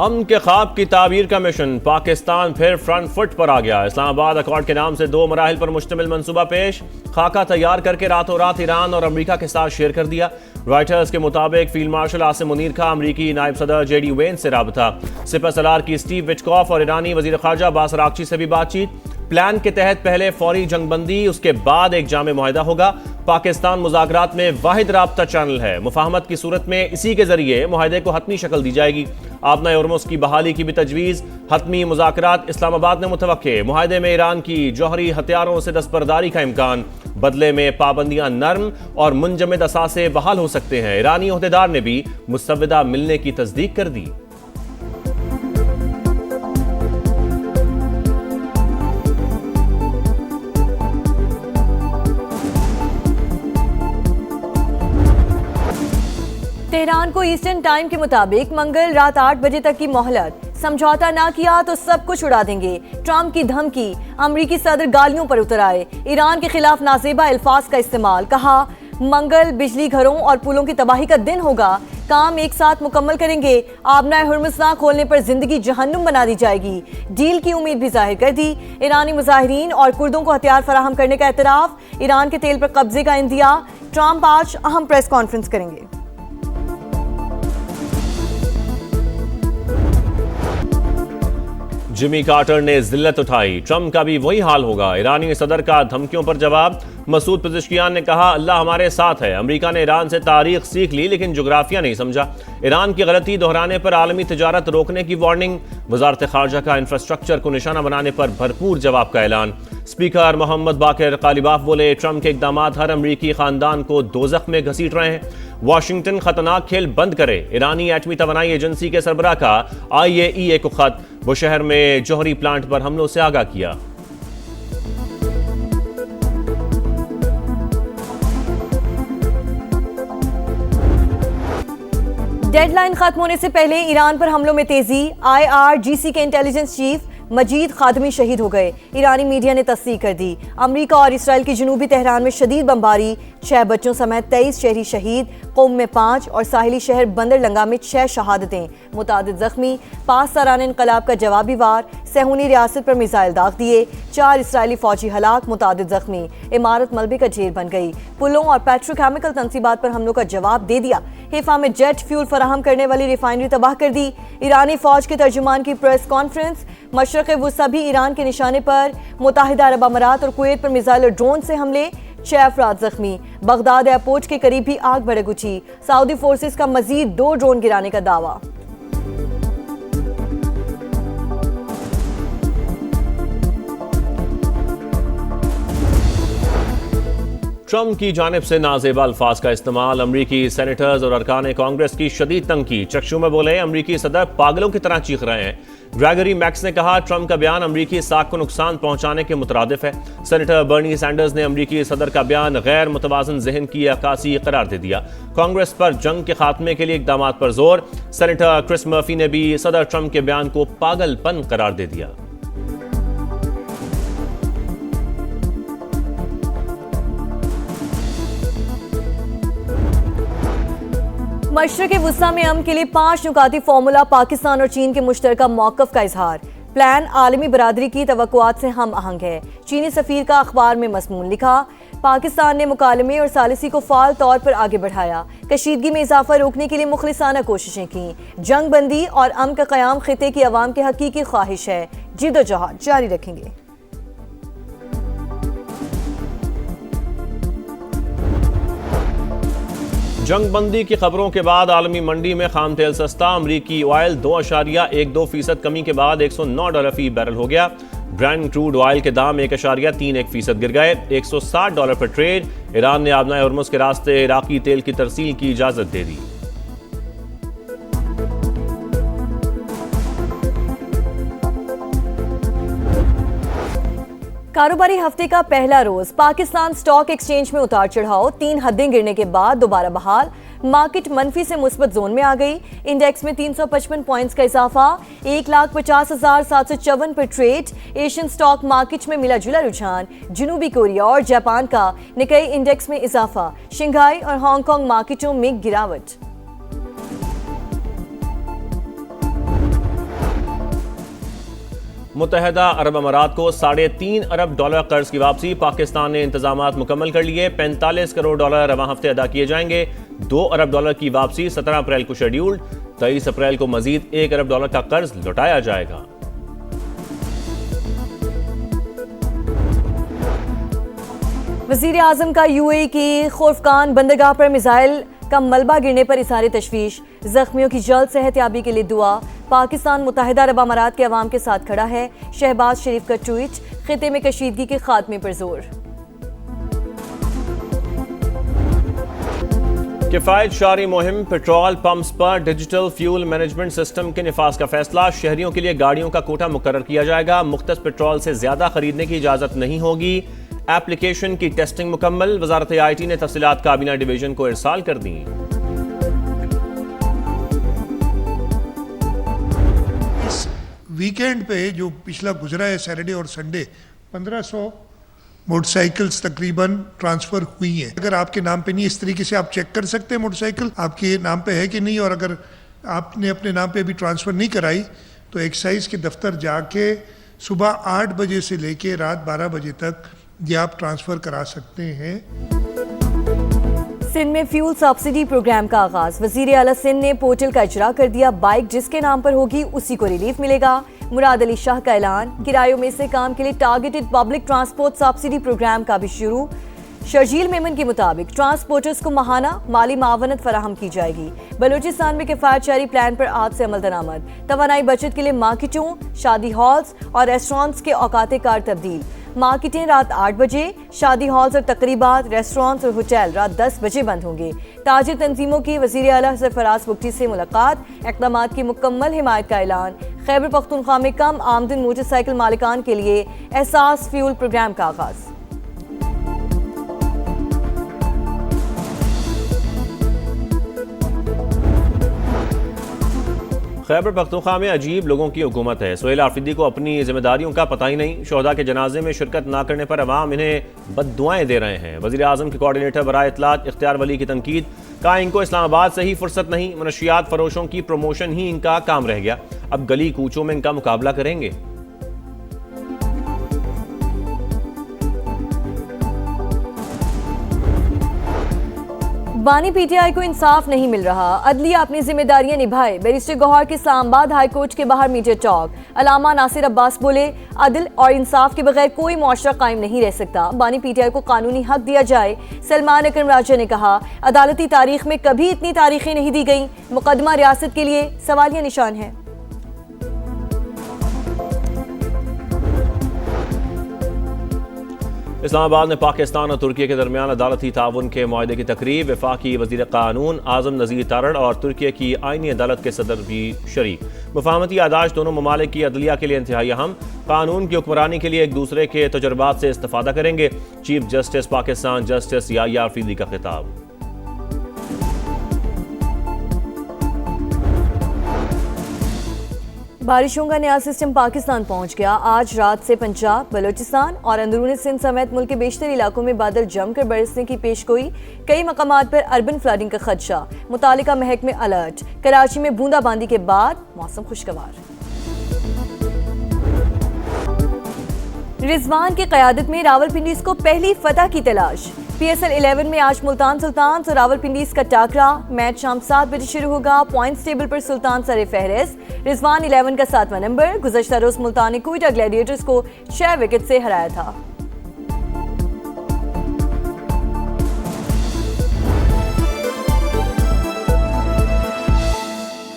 अमन के ख्वाब की ताबीर का मिशन, पाकिस्तान फिर फ्रंट फुट पर आ गया। इस्लामाबाद अकॉर्ड के नाम से 2 मराहिल पर मुश्तमिल मंसूबा पेश, खाका तैयार करके रातों रात ईरान और अमरीका के साथ शेयर कर दिया। रॉयटर्स के मुताबिक फील्ड मार्शल आसिम मुनीर का अमरीकी नायब सदर JD वेंस से राबता, सिपह सलार की स्टीव विटकॉफ और ईरानी वजीर खारजा अब्बास अरागची से भी बातचीत। प्लान के तहत पहले फौरी जंगबंदी, उसके बाद एक जामे मुआहदा होगा। पाकिस्तान मुज़ाकरात में वाहिद राब्ता चैनल है। मुफाहमत की सूरत में इसी के जरिए मुआहदे को हतमी शक्ल दी जाएगी। आबना होर्मुज़ की बहाली की भी तजवीज़, हतमी मुज़ाकरात इस्लामाबाद ने मुतवक्के। मुआहदे में ईरान की जौहरी हथियारों से दस्तबरदारी का इम्कान, बदले में पाबंदियां नर्म और मुंजमद असासे बहाल हो सकते हैं। ईरानी ओहदेदार ने भी मुसव्वदा मिलने की तस्दीक कर दी। तेहरान को ईस्टर्न टाइम के मुताबिक मंगल रात 8 बजे तक की मोहलत। समझौता ना किया तो सब कुछ उड़ा देंगे, ट्रंप की धमकी। अमरीकी सदर गालियों पर उतर आए, ईरान के खिलाफ नाजेबा अल्फाज का इस्तेमाल। कहा मंगल बिजली घरों और पुलों की तबाही का दिन होगा, काम एक साथ मुकम्मल करेंगे। आबना होर्मुज़ ना खोलने पर जिंदगी जहन्नुम बना दी जाएगी। डील की उम्मीद भी जाहिर कर दी। ईरानी मुजाहिरीन और कुर्दों को हथियार फराहम करने का एतराफ़, ईरान के तेल पर कब्जे का इंदिया। ट्रंप आज अहम प्रेस कॉन्फ्रेंस करेंगे। जिमी कार्टर ने जिल्लत उठाई, ट्रंप का भी वही हाल होगा। ईरानी सदर का धमकियों पर जवाब। मसूद पेज़ेश्कियान ने कहा अल्लाह हमारे साथ है। अमेरिका ने ईरान से तारीख सीख ली लेकिन जोग्राफिया नहीं समझा। ईरान की गलती दोहराने पर आलमी तिजारत रोकने की वार्निंग। वजारत खारजा का इंफ्रास्ट्रक्चर को निशाना बनाने पर भरपूर जवाब का ऐलान। स्पीकर मोहम्मद बाकिर कालिबाफ बोले ट्रंप के इक़दामात हर अमरीकी खानदान को दोज़ख में घसीट रहे हैं। वाशिंगटन खतरनाक खेल बंद करे। ईरानी एटमी तवानाई एजेंसी के सरबराह का IAEA को खत, वो शहर में जौहरी प्लांट पर हमलों से आगाह किया। डेडलाइन खत्म होने से पहले ईरान पर हमलों में तेजी। IRGC के इंटेलिजेंस चीफ मजीद खादमी शहीद हो गए, ईरानी मीडिया ने तस्दीक कर दी। अमरीका और इसराइल की जनूबी तेहरान में शदीद बमबारी, 6 बच्चों समेत 23 शहरी शहीद, क़ौम में 5 और साहिली शहर बंदर लंगा में 6 शहादतें, मुतादिद जख्मी। 5 सालाना इनकलाब का जवाबी वार, सहूनी रियासत पर मिसाइल दाग दिए, 4 इसराइली फौजी हलाक, मुतादिद जख्मी। इमारत मलबे का ढेर बन गई। पुलों और पेट्रोकेमिकल तंसीबात पर हमलों का जवाब दे दिया। हिफा में जेट फ्यूल फराहम करने वाली रिफाइनरी तबाह कर दी। ईरानी फौज के तर्जुमान की प्रेस कॉन्फ्रेंस। मशरक़ वुस्ता भी ईरान के निशाने पर। मुत्तहिदा अरब अमारात और कुवैत पर मिसाइल और ड्रोन से हमले, 6 अफराद जख्मी। बगदाद एयरपोर्ट के करीब भी आग भड़क उठी। सऊदी फोर्सेस का मजीद 2 ड्रोन गिराने का दावा। ट्रंप की जानिब से नाजेबा अल्फाज का इस्तेमाल, अमरीकी सेनेटर्स और अरकान कांग्रेस की शदीद तंकीद। चकशू में बोले अमरीकी सदर पागलों की तरह चीख रहे हैं। ग्रेगरी मैक्स ने कहा ट्रंप का बयान अमरीकी साख को नुकसान पहुंचाने के मुतरादिफ है। सेनेटर बर्नी सैंडर्स ने अमरीकी सदर का बयान गैर मुतवाज़न ज़हन की अक्कासी करार दे दिया। कांग्रेस पर जंग के खात्मे के लिए इक़दाम पर जोर। सेनेटर क्रिस मर्फी ने भी सदर ट्रंप के बयान को पागलपन करार दे दिया। मशरक़ वुस्ता में अमन के लिए 5 नुकाती फार्मूला, पाकिस्तान और चीन के मुश्तरका मौक़िफ़ का इजहार। प्लान आलमी बरादरी की तवक्कुआत से हम आहंग है। चीनी सफ़ीर का अखबार में मज़मून लिखा। पाकिस्तान ने मुकालमे और सालिसी को फ़ाल तौर पर आगे बढ़ाया। कशीदगी में इजाफा रोकने के लिए मुखलिसाना कोशिशें की। जंग बंदी और अमन का क़याम ख़ित्ते की अवाम की हकीकी ख्वाहिश है। जिद्दोजहद जारी रखेंगे। जंग बंदी की खबरों के बाद आलमी मंडी में खाम तेल सस्ता। अमरीकी ऑयल 2.12% कमी के बाद $109 फी बैरल हो गया। ब्रांड क्रूड ऑयल के दाम 1.31% गिर गए, $160 पर ट्रेड। ईरान ने आबना होर्मुज़ के रास्ते इराकी तेल की तरसील की इजाजत दे दी। कारोबारी हफ्ते का पहला रोज पाकिस्तान स्टॉक एक्सचेंज में उतार चढ़ाव, 3 हदें गिरने के बाद दोबारा बहाल। मार्केट मनफी से मुस्बत जोन में आ गई। इंडेक्स में 355 पॉइंट्स का इजाफा, 1,50,754 पर ट्रेड। एशियन स्टॉक मार्केट में मिला जुला रुझान। जनूबी कोरिया और जापान का निकाई इंडेक्स में इजाफा। शंघाई और हांगकांग मार्केटों में गिरावट। मुत्तहदा अरब अमारात को $3.5 अरब कर्ज की वापसी। पाकिस्तान ने इंतजामात मुकम्मल कर लिए। $45 करोड़ रवां हफ्ते अदा किए जाएंगे। $2 अरब की वापसी 17 अप्रैल को शेड्यूल्ड। 23 अप्रैल को मजीद $1 अरब का कर्ज लौटाया जाएगा। वजीर आजम का यूएई की खोफकान बंदरगाह पर मिसाइल का मलबा गिरने पर इज़हार तशवीश। जख्मियों की जल्द सेहतयाबी के लिए दुआ। पाकिस्तान मुत्तहदा अरब अमारात के अवाम के साथ खड़ा है। शहबाज शरीफ का ट्वीट। खिते में कशीदगी के खात्मे पर जोर। किफायत शारी मुहिम। पेट्रोल पंप्स पर डिजिटल फ्यूल मैनेजमेंट सिस्टम के निफाज का फैसला। शहरियों के लिए गाड़ियों का कोटा मुकर्रर किया जाएगा। मुख्तस पेट्रोल से ज्यादा खरीदने की इजाजत नहीं होगी। एप्लीकेशन की टेस्टिंग मुकम्मल। वजारत IT ने तफसीलात काबीना डिवीजन को इरसाल कर दी। इस वीकेंड पे जो पिछला गुजरा है सैटरडे और संडे 1500 मोटरसाइकिल्स तकरीबन ट्रांसफ़र हुई हैं। अगर आपके नाम पे नहीं, इस तरीके से आप चेक कर सकते हैं मोटरसाइकिल आपके नाम पे है कि नहीं, और अगर आपने अपने नाम पे अभी ट्रांसफ़र नहीं कराई तो एक्साइज के दफ्तर जाके सुबह 8 बजे से लेके रात 12 बजे तक ये आप ट्रांसफ़र करा सकते हैं। सिंध में फ्यूल सब्सिडी प्रोग्राम का आगाज। वजीर आला सिंध ने पोर्टल का इजरा कर दिया। बाइक जिसके नाम पर होगी उसी को रिलीफ मिलेगा। मुराद अली शाह का ऐलान। किरायों में से काम के लिए targeted public transport subsidy program का भी शुरू। शर्जील मेमन के मुताबिक ट्रांसपोर्टर्स को माहाना माली मावनत फराहम की जाएगी। बलूचिस्तान में किफायत शारी प्लान पर आज से अमल दरामद। तवानाई बचत के लिए मार्केटों, शादी हॉल्स और रेस्टोरेंट्स के औकाते कार तब्दील। मार्केटें रात 8 बजे, शादी हॉल्स और तकरीबात, रेस्टोरेंट्स और होटल रात 10 बजे बंद होंगे। ताजिर तंजीमों की वज़ीर आला सरफराज बुगटी से मुलाकात। इक़दामात की मुकम्मल हिमायत का ऐलान। खैबर पख्तूनख्वा में कम आमदन मोटरसाइकिल मालिकान के लिए एहसास फ्यूल प्रोग्राम का आगाज़। खैबर पख्तूनख्वा में अजीब लोगों की हुकूमत है। सुहेल आफरीदी को अपनी जिम्मेदारियों का पता ही नहीं। शोहदा के जनाजे में शिरकत ना करने पर अवाम इन्हें बद्दुआएं दे रहे हैं। वज़ीर आज़म के कोऑर्डिनेटर बराए इत्तलात इख्तियार वली की तनकीद। कहा इनको इस्लामाबाद से ही फुर्सत नहीं, मनशियात फरोशों की प्रमोशन ही इनका काम रह गया। अब गली कूचों में इनका मुकाबला करेंगे। बानी PTI को इंसाफ नहीं मिल रहा। अदलिया अपनी जिम्मेदारियां निभाए। बैरिस्टर गौहर के इस्लामाबाद हाई कोर्ट के बाहर मीडिया टॉक। अलामा नासिर अब्बास बोले अदल और इंसाफ के बगैर कोई मुआशरा कायम नहीं रह सकता। बानी PTI को कानूनी हक दिया जाए। सलमान अकरम राजा ने कहा अदालती तारीख में कभी इतनी तारीखें नहीं दी गई। मुकदमा रियासत के लिए सवालिया निशान है। इस्लामाबाद में पाकिस्तान और तुर्की के दरमियान अदालती ताउन के मुआहदे की तकरीब। वफाकी वज़ीर कानून आज़म नज़ीर तारड़ और तुर्की की आईनी अदालत के सदर भी शरीक। मुफाहमती यादाश्त दोनों ममालिक की अदलिया के लिए इंतहाई अहम। कानून की हुक्मरानी के लिए एक दूसरे के तजुर्बात से इस्तिफादा करेंगे। Chief justice Pakistan justice Yahya Afridi का खिताब। बारिशों का नया सिस्टम पाकिस्तान पहुंच गया। आज रात से पंजाब, बलूचिस्तान और अंदरूनी सिंध समेत मुल्क के बेशतर इलाकों में बादल जमकर बरसने की पेशगोई। कई मकामात पर अर्बन फ्लडिंग का खदशा। मुतालिका महकमे अलर्ट। कराची में बूंदाबांदी के बाद मौसम खुशगवार। रिजवान की क़यादत में रावलपिंडीज को पहली फतह की तलाश। PSL 11 में आज मुल्तान सुल्तान और रावलपिंडीज का टाकरा। मैच शाम 7 बजे शुरू होगा। पॉइंट्स टेबल पर सुल्तान सरे फहरिस्त। रिजवान 11 का 7वां नंबर। गुज़श्ता रोज मुल्तान ने कोयटा ग्लैडिएटर्स को 6 विकेट से हराया था।